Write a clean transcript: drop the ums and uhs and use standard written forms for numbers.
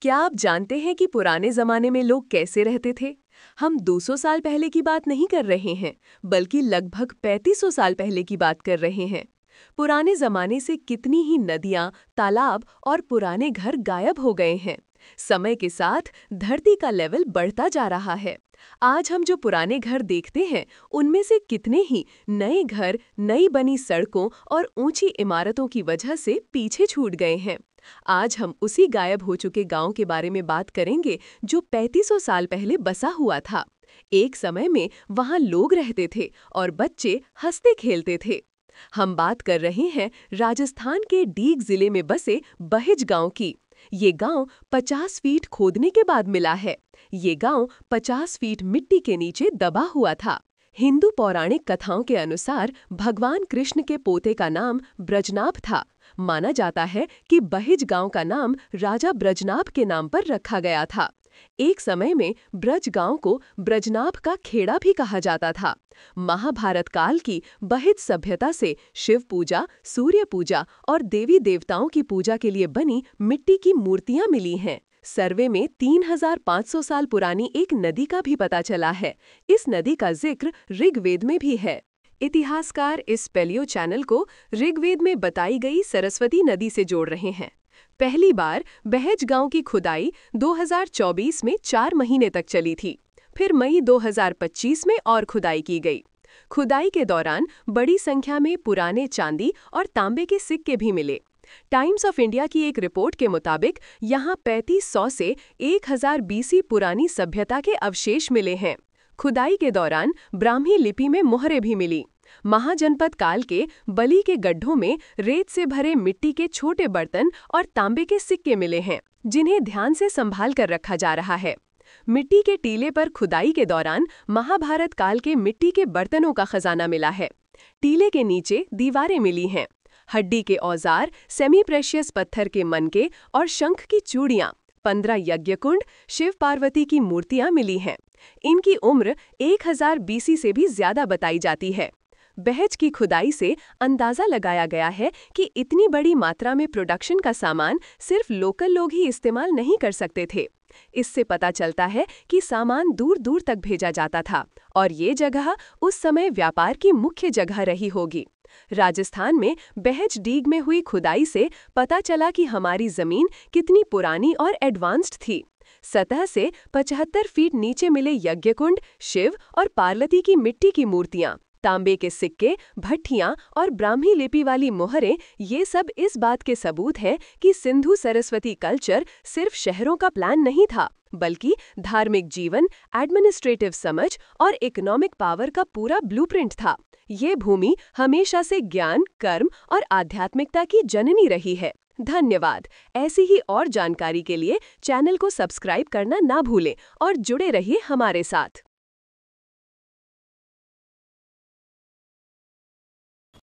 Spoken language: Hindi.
क्या आप जानते हैं कि पुराने जमाने में लोग कैसे रहते थे? हम 200 साल पहले की बात नहीं कर रहे हैं, बल्कि लगभग 3500 साल पहले की बात कर रहे हैं। पुराने जमाने से कितनी ही नदियां, तालाब और पुराने घर गायब हो गए हैं। समय के साथ धरती का लेवल बढ़ता जा रहा है। आज हम जो पुराने घर देखते हैं, उनमें से कितने ही नए घर नई बनी सड़कों और ऊंची इमारतों की वजह से पीछे छूट गए हैं। आज हम उसी गायब हो चुके गांव के बारे में बात करेंगे जो 3500 साल पहले बसा हुआ था। एक समय में वहां लोग रहते थे और बच्चे हंसते खेलते थे। हम बात कर रहे हैं राजस्थान के डीग जिले में बसे बहिज गांव की। ये गांव 50 फीट खोदने के बाद मिला है। ये गांव 50 फीट मिट्टी के नीचे दबा हुआ था। हिंदू पौराणिक कथाओं के अनुसार भगवान कृष्ण के पोते का नाम ब्रजनाभ था। माना जाता है कि बहिज गांव का नाम राजा ब्रजनाभ के नाम पर रखा गया था। एक समय में ब्रज गांव को ब्रजनाभ का खेड़ा भी कहा जाता था। महाभारत काल की बहिज सभ्यता से शिव पूजा, सूर्य पूजा और देवी देवताओं की पूजा के लिए बनी मिट्टी की मूर्तियां मिली हैं। सर्वे में 3500 साल पुरानी एक नदी का भी पता चला है। इस नदी का जिक्र ऋग्वेद में भी है। इतिहासकार इस पैलियो चैनल को ऋग्वेद में बताई गई सरस्वती नदी से जोड़ रहे हैं। पहली बार बहेज गांव की खुदाई 2024 में 4 महीने तक चली थी। फिर मई 2025 में और खुदाई की गई। खुदाई के दौरान बड़ी संख्या में पुराने चांदी और तांबे के सिक्के भी मिले। टाइम्स ऑफ इंडिया की एक रिपोर्ट के मुताबिक यहाँ 3500 से 1000 बीसी पुरानी सभ्यता के अवशेष मिले हैं। खुदाई के दौरान ब्राह्मी लिपि में मोहरें भी मिली। महाजनपद काल के बलि के गड्ढों में रेत से भरे मिट्टी के छोटे बर्तन और तांबे के सिक्के मिले हैं, जिन्हें ध्यान से संभाल कर रखा जा रहा है। मिट्टी के टीले पर खुदाई के दौरान महाभारत काल के मिट्टी के बर्तनों का खजाना मिला है। टीले के नीचे दीवारें मिली हैं। हड्डी के औजार, सेमी प्रेशियस पत्थर के मनके और शंख की चूड़ियां, 15 यज्ञकुंड, शिव पार्वती की मूर्तियां मिली हैं। इनकी उम्र 1000 बीसी से भी ज्यादा बताई जाती है। बहेज की खुदाई से अंदाजा लगाया गया है कि इतनी बड़ी मात्रा में प्रोडक्शन का सामान सिर्फ लोकल लोग ही इस्तेमाल नहीं कर सकते थे। इससे पता चलता है कि सामान दूर दूर तक भेजा जाता था और ये जगह उस समय व्यापार की मुख्य जगह रही होगी। राजस्थान में बहेज डीग में हुई खुदाई से पता चला कि हमारी जमीन कितनी पुरानी और एडवांस्ड थी। सतह से 75 फीट नीचे मिले यज्ञकुंड, शिव और पार्वती की मिट्टी की मूर्तियां, तांबे के सिक्के, भट्ठियां और ब्राह्मी लिपि वाली मोहरें, ये सब इस बात के सबूत हैं कि सिंधु सरस्वती कल्चर सिर्फ शहरों का प्लान नहीं था, बल्कि धार्मिक जीवन, एडमिनिस्ट्रेटिव समझ और इकोनॉमिक पावर का पूरा ब्लूप्रिंट था। ये भूमि हमेशा से ज्ञान, कर्म और आध्यात्मिकता की जननी रही है। धन्यवाद। ऐसी ही और जानकारी के लिए चैनल को सब्सक्राइब करना ना भूलें और जुड़े रहिए हमारे साथ।